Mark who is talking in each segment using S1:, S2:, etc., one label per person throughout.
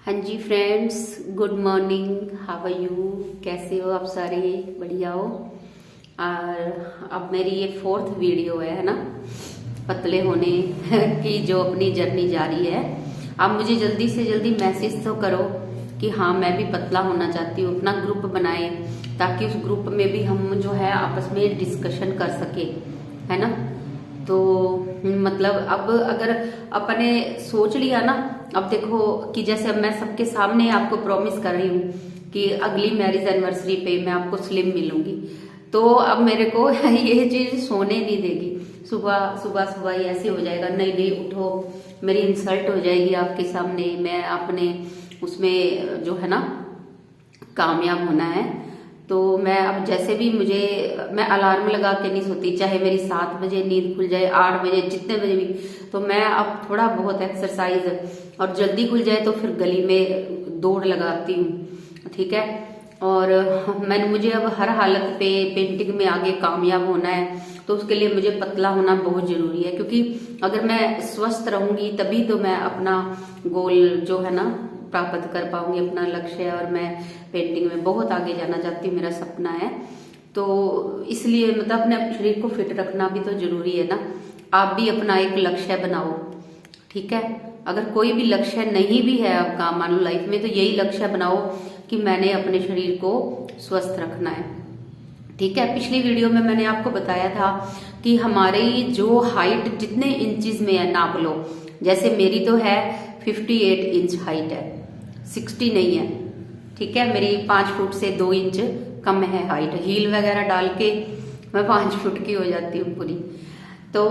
S1: हाँ जी friends, good morning. How are you? कैसे हो आप सारे? बढ़िया हो? और अब मेरी ये 4th वीडियो है ना, पतले होने की जो अपनी जर्नी जारी है। आप मुझे जल्दी से जल्दी मैसेज तो करो कि हाँ मैं भी पतला होना चाहती हूँ। अपना ग्रुप बनाए ताकि उस ग्रुप में भी हम जो है आपस में डिस्कशन कर सके, है ना। तो मतलब अब अगर अपने सोच लिया ना, अब देखो कि जैसे अब मैं सबके सामने आपको प्रॉमिस कर रही हूँ कि अगली मैरिज एनिवर्सरी पे मैं आपको स्लिम मिलूंगी, तो अब मेरे को ये चीज सोने नहीं देगी। सुबह सुबह सुबह ही ऐसे हो जाएगा, नहीं नहीं उठो, मेरी इंसल्ट हो जाएगी आपके सामने। मैं अपने उसमें जो है ना कामयाब होना है, तो मैं अब जैसे भी मैं अलार्म लगा के नहीं सोती, चाहे मेरी 7 बजे नींद खुल जाए, 8 बजे, जितने बजे भी। तो मैं अब थोड़ा बहुत एक्सरसाइज और जल्दी खुल जाए तो फिर गली में दौड़ लगाती हूँ, ठीक है। और मुझे अब हर हालत पे पेंटिंग में आगे कामयाब होना है, तो उसके लिए मुझे पतला होना बहुत जरूरी है। क्योंकि अगर मैं स्वस्थ रहूंगी तभी तो मैं अपना गोल जो है ना प्राप्त कर पाऊंगी, अपना लक्ष्य है। और मैं पेंटिंग में बहुत आगे जाना चाहती हूँ, मेरा सपना है। तो इसलिए मतलब अपने शरीर को फिट रखना भी तो जरूरी है ना। आप भी अपना एक लक्ष्य बनाओ, ठीक है। अगर कोई भी लक्ष्य नहीं भी है आपका, मान लो लाइफ में, तो यही लक्ष्य बनाओ कि मैंने अपने शरीर को स्वस्थ रखना है, ठीक है। पिछली वीडियो में मैंने आपको बताया था कि हमारी जो हाइट जितने इंचेस में है नाप लो। जैसे मेरी तो है 58 इंच हाइट है, 60 नहीं है, ठीक है। मेरी 5 फुट से 2 इंच कम है हाइट। हील वगैरह डाल के मैं 5 फुट की हो जाती हूँ पूरी। तो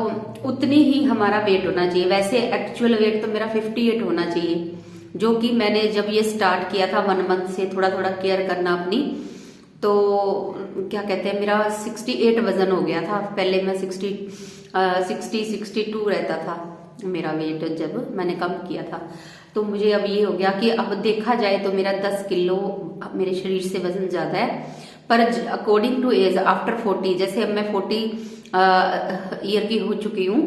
S1: उतनी ही हमारा वेट होना चाहिए। वैसे एक्चुअल वेट तो मेरा 58 होना चाहिए, जो कि मैंने जब ये स्टार्ट किया था 1 मंथ से थोड़ा थोड़ा केयर करना अपनी, तो क्या कहते हैं, मेरा 68 वजन हो गया था। पहले मैं 62 रहता था मेरा वेट जब मैंने कम किया था। तो मुझे अब ये हो गया कि अब देखा जाए तो मेरा 10 किलो मेरे शरीर से वजन ज्यादा है। पर अकॉर्डिंग टू एज आफ्टर 40, जैसे अब मैं 40 ईयर की हो चुकी हूँ,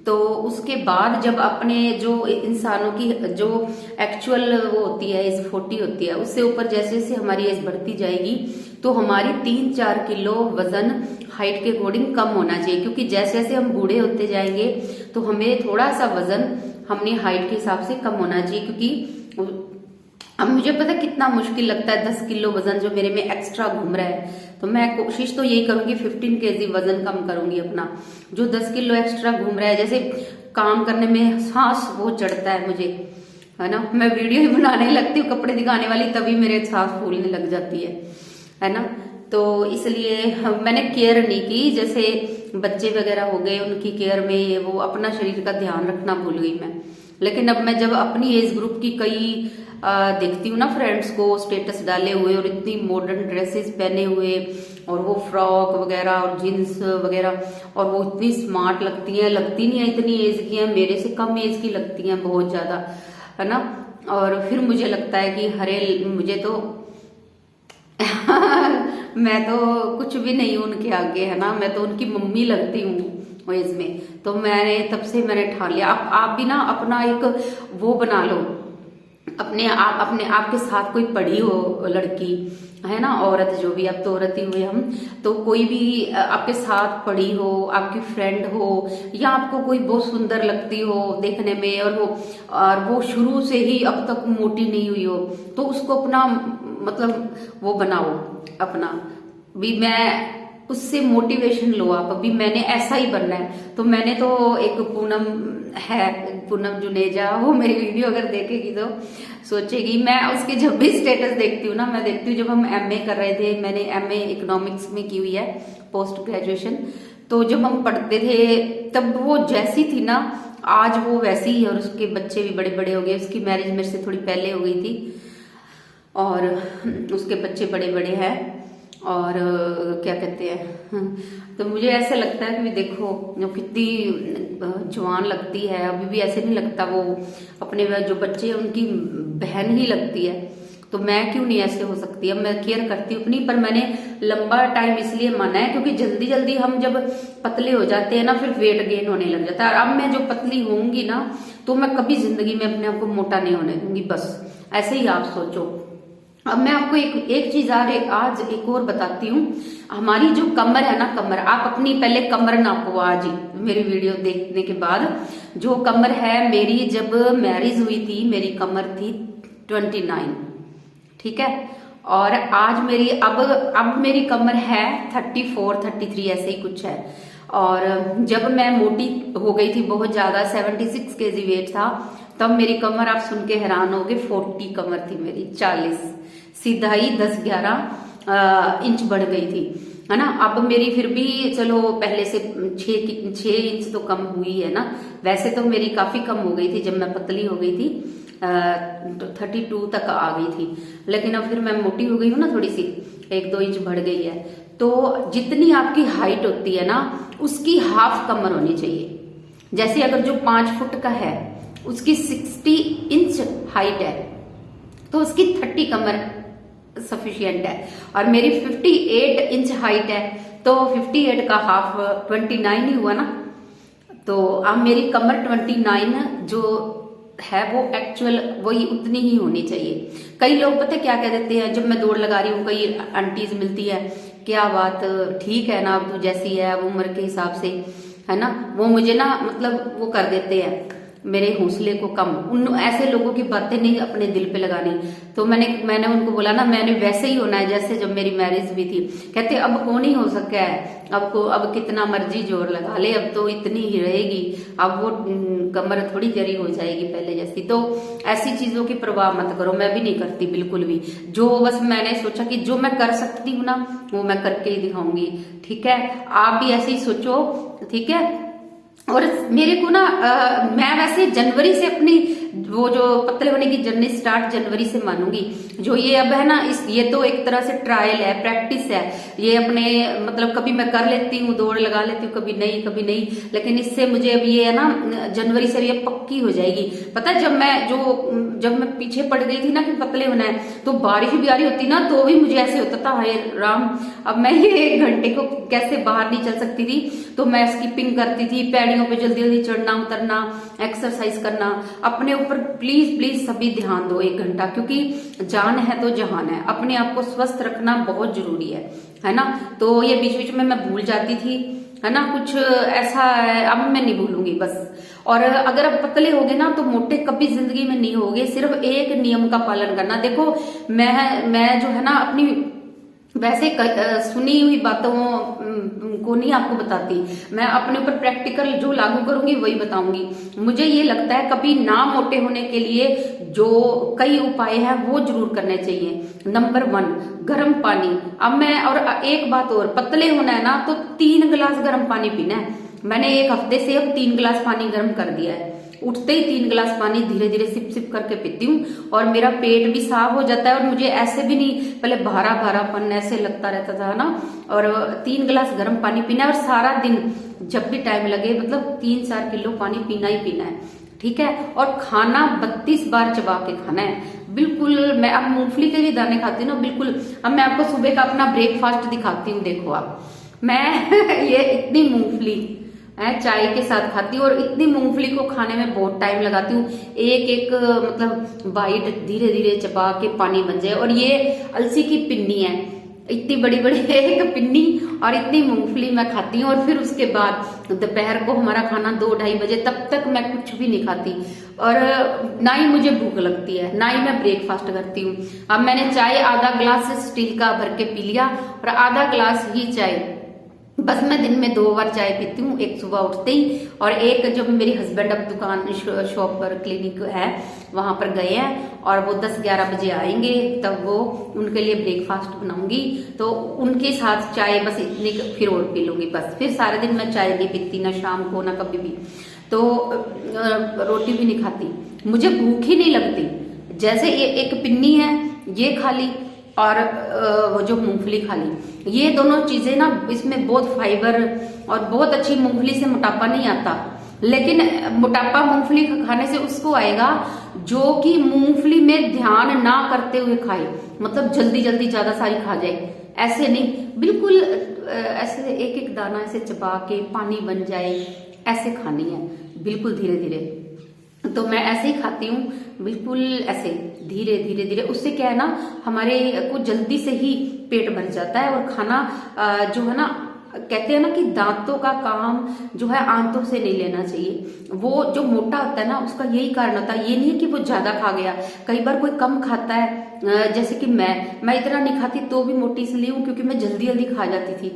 S1: तो उसके बाद जब अपने जो इंसानों की जो एक्चुअल वो होती है एज 40 होती है, उससे ऊपर जैसे जैसे हमारी एज बढ़ती जाएगी तो हमारी 3-4 किलो वजन हाइट के अकॉर्डिंग कम होना चाहिए। क्योंकि जैसे जैसे हम बूढ़े होते जाएंगे तो हमें थोड़ा सा वजन अपनी हाइट के हिसाब से कम होना चाहिए। क्योंकि अब मुझे पता कितना मुश्किल लगता है 10 किलो वजन जो मेरे में एक्स्ट्रा घूम रहा है। तो मैं कोशिश तो यही करूंगी 15 केजी वजन कम करूंगी अपना। जो 10 किलो एक्स्ट्रा घूम रहा है, जैसे काम करने में सांस बहुत चढ़ता है मुझे, है ना। मैं वीडियो ही बनाने लगती हूँ कपड़े दिखाने वाली, तभी मेरे सांस फूलने लग जाती है ना। तो इसलिए मैंने केयर नहीं की। जैसे बच्चे वगैरह हो गए, उनकी केयर में वो अपना शरीर का ध्यान रखना भूल गई मैं। लेकिन अब मैं जब अपनी एज ग्रुप की कई देखती हूँ ना फ्रेंड्स को स्टेटस डाले हुए और इतनी मॉडर्न ड्रेसेस पहने हुए, और वो फ्रॉक वगैरह और जीन्स वगैरह, और वो इतनी स्मार्ट लगती हैं, लगती नहीं है इतनी एज की हैं, मेरे से कम एज की लगती हैं बहुत ज्यादा, है ना। और फिर मुझे लगता है कि हरे मुझे तो मैं तो कुछ भी नहीं हूं उनके आगे, है ना। मैं तो उनकी मम्मी लगती हूँ एज में। तो तब से मैंने ठान लिया, आप भी ना अपना एक वो बना लो, अपने आप के साथ कोई पढ़ी हो लड़की, है ना, औरत, जो भी, अब तो औरत ही हुए हम, तो कोई भी आपके साथ पढ़ी हो, आपकी फ्रेंड हो, या आपको कोई बहुत सुंदर लगती हो देखने में, और वो शुरू से ही अब तक मोटी नहीं हुई हो, तो उसको अपना मतलब वो बनाओ अपना भी। मैं उससे मोटिवेशन लो आप, अभी मैंने ऐसा ही बनना है। तो मैंने तो एक पूनम जुनेजा, वो मेरी वीडियो अगर देखेगी तो सोचेगी। मैं उसके जब भी स्टेटस देखती हूँ ना, मैं देखती हूँ जब हम एमए कर रहे थे, मैंने एमए इकोनॉमिक्स में की हुई है, पोस्ट ग्रेजुएशन। तो जब हम पढ़ते थे तब वो जैसी थी ना, आज वो वैसी ही है। और उसके बच्चे भी बड़े बड़े हो गए, उसकी मैरिज मेरे से थोड़ी पहले हो गई थी, और उसके बच्चे बड़े बड़े हैं। और क्या कहते हैं, तो मुझे ऐसा लगता है कि देखो वो कितनी जवान लगती है, अभी भी ऐसे नहीं लगता वो अपने जो बच्चे हैं उनकी बहन ही लगती है। तो मैं क्यों नहीं ऐसे हो सकती। अब मैं केयर करती हूँ अपनी, पर मैंने लंबा टाइम इसलिए माना है क्योंकि जल्दी जल्दी हम जब पतले हो जाते हैं ना, फिर वेट गेन होने लग जाता है। और अब मैं जो पतली होंगी ना, तो मैं कभी जिंदगी में अपने आप को मोटा नहीं होने दूंगी, बस ऐसे ही आप सोचो। अब मैं आपको एक चीज आज एक और बताती हूँ। हमारी जो कमर है ना, कमर, आप अपनी पहले कमर नापो आज ही मेरी वीडियो देखने के बाद। जो कमर है मेरी, जब मैरिज हुई थी मेरी कमर थी 29, ठीक है। और आज मेरी अब मेरी कमर है 34 33 ऐसे ही कुछ है। और जब मैं मोटी हो गई थी बहुत ज्यादा, 76 kg वेट था, तब मेरी कमर आप सुन के हैरान होगे 40 कमर थी मेरी, 40, सीधा ही 10-11 इंच बढ़ गई थी, है ना। अब मेरी फिर भी चलो पहले से 6 इंच तो कम हुई है ना। वैसे तो मेरी काफी कम हो गई थी जब मैं पतली हो गई थी, 32 तक आ गई थी। लेकिन अब फिर मैं मोटी हो गई हूँ ना, थोड़ी सी 1-2 इंच बढ़ गई है। तो जितनी आपकी हाइट होती है ना, उसकी हाफ कमर होनी चाहिए। जैसे अगर जो 5 फुट का है उसकी 60 इंच हाइट है, तो उसकी 30 कमर सफिशियंट है। और मेरी 58 इंच हाइट है, तो 58 का हाफ 29 ही हुआ ना। तो अब मेरी कमर 29 जो है वो एक्चुअल वही उतनी ही होनी चाहिए। कई लोग पता क्या कह देते हैं, जब मैं दौड़ लगा रही हूँ, कई आंटीज मिलती है, क्या बात ठीक है ना, अब तू जैसी है अब उम्र के हिसाब से, है ना। वो मुझे ना मतलब वो कर देते हैं मेरे हौसले को कम। उन ऐसे लोगों की बातें नहीं अपने दिल पे लगानी। तो मैंने उनको बोला ना, मैंने वैसे ही होना है जैसे जब मेरी मैरिज भी थी। कहते अब कौन ही हो सका है, अब कितना मर्जी जोर लगा ले, अब तो इतनी ही रहेगी, अब वो कमर थोड़ी जरी हो जाएगी पहले जैसी। तो ऐसी चीजों की परवाह मत करो, मैं भी नहीं करती बिल्कुल भी। जो बस मैंने सोचा कि जो मैं कर सकती हूँ ना, वो मैं करके ही दिखाऊंगी, ठीक है। आप भी ऐसे ही सोचो, ठीक है। और मेरे को ना मैं वैसे जनवरी से अपनी वो जो पतले होने की जर्नी स्टार्ट जनवरी से मानूंगी। जो ये अब है ना, ये तो एक तरह से ट्रायल है, प्रैक्टिस है। ये अपने मतलब कभी मैं कर लेती हूँ, दौड़ लगा लेती हूँ, कभी नहीं। लेकिन इससे मुझे अब ये है ना, जनवरी से ये पक्की हो जाएगी। पता है जब मैं पीछे पड़ गई थी ना कि पतले होना है, तो बारिश भी आ रही होती ना, तो भी मुझे ऐसे होता था, हाय राम अब मैं ये 1 घंटे को कैसे बाहर नहीं चल सकती थी। तो मैं स्किपिंग करती थी, पैड़ियों पे जल्दी जल्दी चढ़ना उतरना, एक्सरसाइज करना। अपने ऊपर प्लीज सभी ध्यान दो 1 घंटा, क्योंकि जान है तो जहान है। अपने आप को स्वस्थ रखना बहुत जरूरी है ना। तो ये बीच बीच में मैं भूल जाती थी, है ना, कुछ ऐसा है, अब मैं नहीं भूलूंगी बस। और अगर आप पतले होगे ना, तो मोटे कभी जिंदगी में नहीं होगे। सिर्फ एक नियम का पालन करना। देखो मैं जो है ना, अपनी वैसे सुनी हुई बातों को नहीं आपको बताती, मैं अपने ऊपर प्रैक्टिकल जो लागू करूंगी वही बताऊंगी। मुझे ये लगता है कभी ना मोटे होने के लिए जो कई उपाय हैं वो जरूर करने चाहिए। नंबर 1, गर्म पानी। अब मैं और एक बात और, पतले होना है ना तो 3 गिलास गर्म पानी पीना है। मैंने 1 हफ्ते से अब 3 गिलास पानी गर्म कर दिया है। उठते ही 3 गिलास पानी धीरे धीरे सिप सिप करके पीती हूँ, और मेरा पेट भी साफ हो जाता है। और मुझे ऐसे भी नहीं पहले भारापन ऐसे लगता रहता था ना। और 3 गिलास गर्म पानी पीना है, और सारा दिन जब भी टाइम लगे मतलब 3-4 किलो पानी पीना ही पीना है, ठीक है। और खाना 32 बार चबा के खाना है, बिल्कुल। मैं अब मूंगफली के भी दाने खाती हूँ ना, बिल्कुल। अब मैं आपको सुबह का अपना ब्रेकफास्ट दिखाती हूँ, देखो आप। मैं ये इतनी मूंगफली चाय के साथ खाती हूँ, और इतनी मूंगफली को खाने में बहुत टाइम लगाती हूँ। एक मतलब बाइट धीरे धीरे चबा के पानी बन जाए। और ये अलसी की पिन्नी है, इतनी बड़ी बड़ी एक पिन्नी, और इतनी मूंगफली मैं खाती हूँ। और फिर उसके बाद दोपहर को हमारा खाना 2-2:30 बजे, तब तक मैं कुछ भी नहीं खाती, और ना ही मुझे भूख लगती है, ना ही मैं ब्रेकफास्ट करती हूँ। अब मैंने चाय आधा ग्लास स्टील का भर के पी लिया, और आधा ग्लास ही चाय, बस मैं दिन में 2 बार चाय पीती हूँ, एक सुबह उठते ही, और एक जब मेरे हस्बैंड अब दुकान शॉप पर क्लिनिक है वहां पर गए हैं, और वो 10-11 बजे आएंगे, तब वो उनके लिए ब्रेकफास्ट बनाऊंगी। तो उनके साथ चाय बस इतनी फिर और पी लूंगी बस। फिर सारे दिन मैं चाय नहीं पीती, ना शाम को ना कभी भी। तो रोटी भी नहीं खाती, मुझे भूख ही नहीं लगती। जैसे ये एक पिन्नी है ये खा ली, और वो जो मूंगफली खा ली, ये दोनों चीजें ना, इसमें बहुत फाइबर और बहुत अच्छी। मूंगफली से मोटापा नहीं आता, लेकिन मोटापा मूंगफली खाने से उसको आएगा जो कि मूंगफली में ध्यान ना करते हुए खाए, मतलब जल्दी जल्दी ज्यादा सारी खा जाए, ऐसे नहीं, बिल्कुल ऐसे एक एक दाना ऐसे चबा के पानी बन जाए, ऐसे खानी है, बिल्कुल धीरे धीरे। तो मैं ऐसे ही खाती हूँ, बिल्कुल ऐसे धीरे धीरे धीरे। उससे क्या है ना, हमारे को जल्दी से ही पेट भर जाता है, और खाना जो है ना, कहते हैं ना कि दांतों का काम जो है आंतों से नहीं लेना चाहिए। वो जो मोटा होता है ना, उसका यही कारण होता है, ये नहीं है कि वो ज्यादा खा गया। कई बार कोई कम खाता है, जैसे कि मैं इतना नहीं खाती तो भी मोटी इसलिए हूँ क्योंकि मैं जल्दी जल्दी खा जाती थी।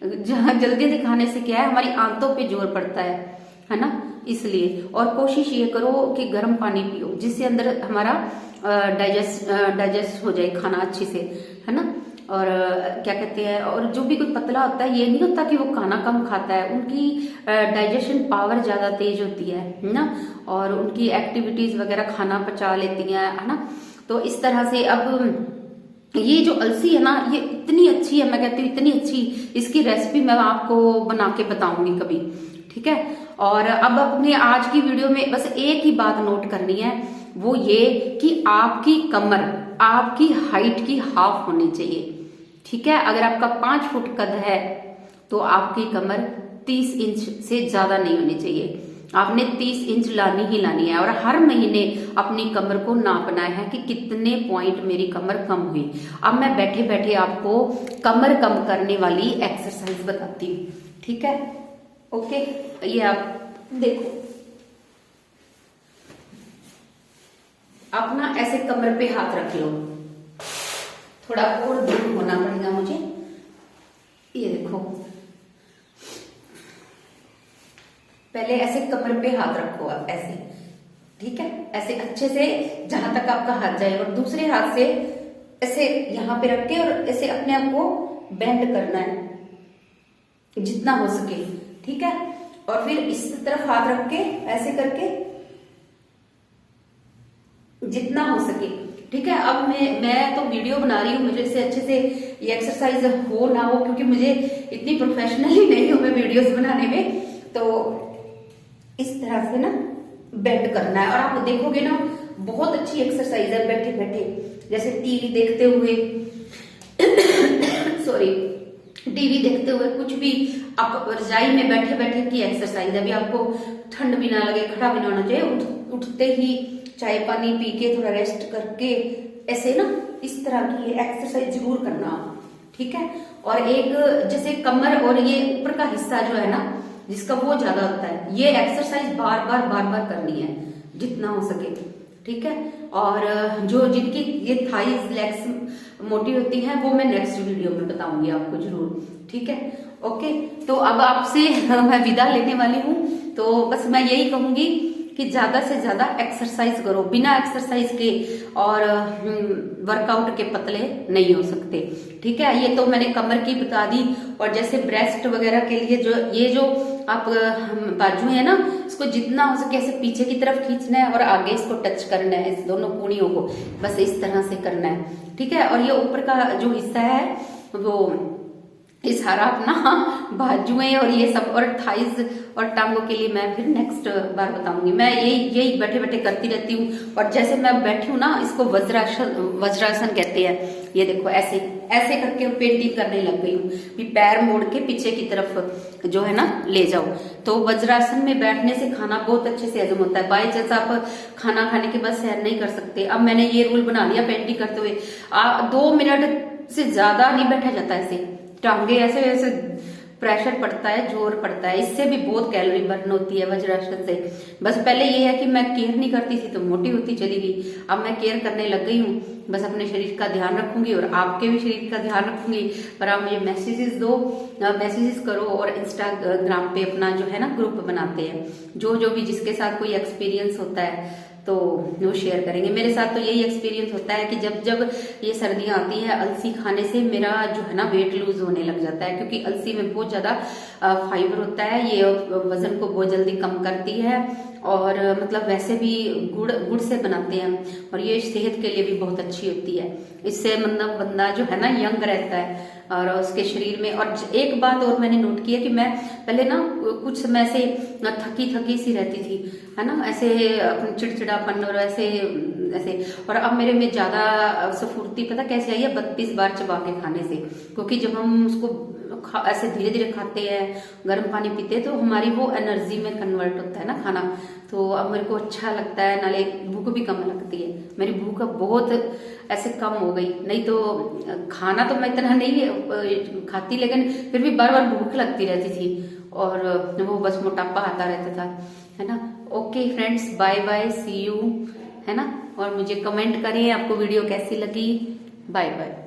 S1: जल्दी जल्दी खाने से क्या है, हमारी आंतों पे जोर पड़ता है ना, इसलिए। और कोशिश ये करो कि गर्म पानी पियो, जिससे अंदर हमारा डाइजेस्ट हो जाए खाना अच्छे से, है ना। और क्या कहते हैं, और जो भी कोई पतला होता है, ये नहीं होता कि वो खाना कम खाता है, उनकी डाइजेशन पावर ज्यादा तेज होती है ना, और उनकी एक्टिविटीज वगैरह खाना पचा लेती है ना। तो इस तरह से अब ये जो अलसी है ना, ये इतनी अच्छी है, मैं कहती हूँ इतनी अच्छी, इसकी रेसिपी मैं आपको बना के बताऊंगी कभी, ठीक है। और अब अपने आज की वीडियो में बस एक ही बात नोट करनी है, वो ये कि आपकी कमर आपकी हाइट की हाफ होनी चाहिए, ठीक है। अगर आपका 5 फुट कद है तो आपकी कमर 30 इंच से ज्यादा नहीं होनी चाहिए, आपने 30 इंच लानी ही लानी है। और हर महीने अपनी कमर को नापना है कि कितने पॉइंट मेरी कमर कम हुई। अब मैं बैठे बैठे आपको कमर कम करने वाली एक्सरसाइज बताती हूँ, ठीक है। ओके, ये आप देखो, आप ना ऐसे कमर पे हाथ रख लो, थोड़ा और दूर होना पड़ेगा मुझे, ये देखो, पहले ऐसे कमर पे हाथ रखो आप ऐसे, ठीक है, ऐसे अच्छे से जहां तक आपका हाथ जाए, और दूसरे हाथ से ऐसे यहां पे रख के और ऐसे अपने आप को बेंड करना है जितना हो सके, ठीक है। और फिर इस तरफ हाथ रख के ऐसे करके जितना हो सके, ठीक है। अब मैं तो वीडियो बना रही हूँ, मुझे इससे अच्छे से ये एक्सरसाइज हो ना हो, क्योंकि मुझे इतनी प्रोफेशनली नहीं हूं मैं वीडियोस बनाने में। तो इस तरह से ना बेंड करना है, और आप देखोगे ना बहुत अच्छी एक्सरसाइज है बैठे बैठे, जैसे टीवी देखते हुए सॉरी, टीवी देखते हुए, कुछ भी आप रजाई में बैठे बैठे की एक्सरसाइज है। अभी आपको ठंड भी ना लगे, खड़ा भी ना होना चाहिए, उठते ही चाय पानी पी के थोड़ा रेस्ट करके ऐसे ना इस तरह की एक्सरसाइज जरूर करना, ठीक है। और एक जैसे कमर और ये ऊपर का हिस्सा जो है ना, जिसका वो ज्यादा होता है, ये एक्सरसाइज बार बार करनी है जितना हो सके, ठीक है। और जो जिनकी ये थाइज लेग्स मोटी होती हैं, वो मैं नेक्स्ट वीडियो में बताऊंगी आपको जरूर, ठीक है। ओके, तो अब आपसे मैं विदा लेने वाली हूँ। तो बस मैं यही कहूंगी कि ज्यादा से ज्यादा एक्सरसाइज करो, बिना एक्सरसाइज के और वर्कआउट के पतले नहीं हो सकते, ठीक है। ये तो मैंने कमर की बता दी, और जैसे ब्रेस्ट वगैरह के लिए जो ये जो आप बाजू है ना, इसको जितना हो सके ऐसे पीछे की तरफ खींचना है और आगे इसको टच करना है, इस दोनों कूड़ियों को बस इस तरह से करना है, ठीक है। और ये ऊपर का जो हिस्सा है वो ये सारा अपना बाजुएं और ये सब और थाइज और टांगों के लिए मैं फिर नेक्स्ट बार बताऊंगी। मैं यही बैठे बैठे करती रहती हूँ। और जैसे मैं बैठी हूँ ना, इसको वज्रासन कहते हैं। ये देखो ऐसे ऐसे करके पेंटिंग करने लग गई हूँ कि पैर मोड़ के पीछे की तरफ जो है ना ले जाओ। तो वज्रासन में बैठने से खाना बहुत अच्छे से हजम होता है। बाई चांस आप खाना खाने के बाद सहन नहीं कर सकते, अब मैंने ये रूल बना लिया पेंटिंग करते हुए 2 मिनट से ज्यादा नहीं बैठा जाता, ऐसे टांगे ऐसे ऐसे प्रेशर पड़ता है, जोर पड़ता है, इससे भी बहुत कैलोरी बर्न होती है वज्रासन से। बस पहले ये है कि मैं केयर नहीं करती थी तो मोटी होती चली गई, अब मैं केयर करने लग गई हूँ। बस अपने शरीर का ध्यान रखूंगी और आपके भी शरीर का ध्यान रखूंगी। पर आप मुझे मैसेजेस दो, मैसेजेस करो, और इंस्टाग्राम पे अपना जो है ना ग्रुप बनाते हैं, जो भी जिसके साथ कोई एक्सपीरियंस होता है तो वो शेयर करेंगे। मेरे साथ तो यही एक्सपीरियंस होता है कि जब ये सर्दियां आती है, अलसी खाने से मेरा जो है ना वेट लूज होने लग जाता है, क्योंकि अलसी में बहुत ज्यादा फाइबर होता है, ये वजन को बहुत जल्दी कम करती है और मतलब वैसे भी गुड़ से बनाते हैं और ये सेहत के लिए भी बहुत अच्छी होती है। इससे मतलब बंदा जो है ना यंग रहता है और उसके शरीर में। और एक बात और मैंने नोट की है कि मैं पहले ना कुछ समय से थकी थकी सी रहती थी, है ना, ऐसे चिड़चिड़ापन और ऐसे ऐसे। और अब मेरे में ज्यादा स्फूर्ति पता कैसे आई है, 32 बार चबा के खाने से। क्योंकि जब हम उसको ऐसे धीरे धीरे खाते हैं, गर्म पानी पीते हैं, तो हमारी वो एनर्जी में कन्वर्ट होता है ना खाना। तो अब मेरे को अच्छा लगता है, नाले भूख भी कम लगती है। मेरी भूख अब बहुत ऐसे कम हो गई। नहीं तो खाना तो मैं इतना नहीं खाती, लेकिन फिर भी बार बार भूख लगती रहती थी और वो बस मोटापा आता रहता था, है ना। Okay friends, bye bye, see you, है ना। और मुझे कमेंट करें आपको वीडियो कैसी लगी। Bye bye.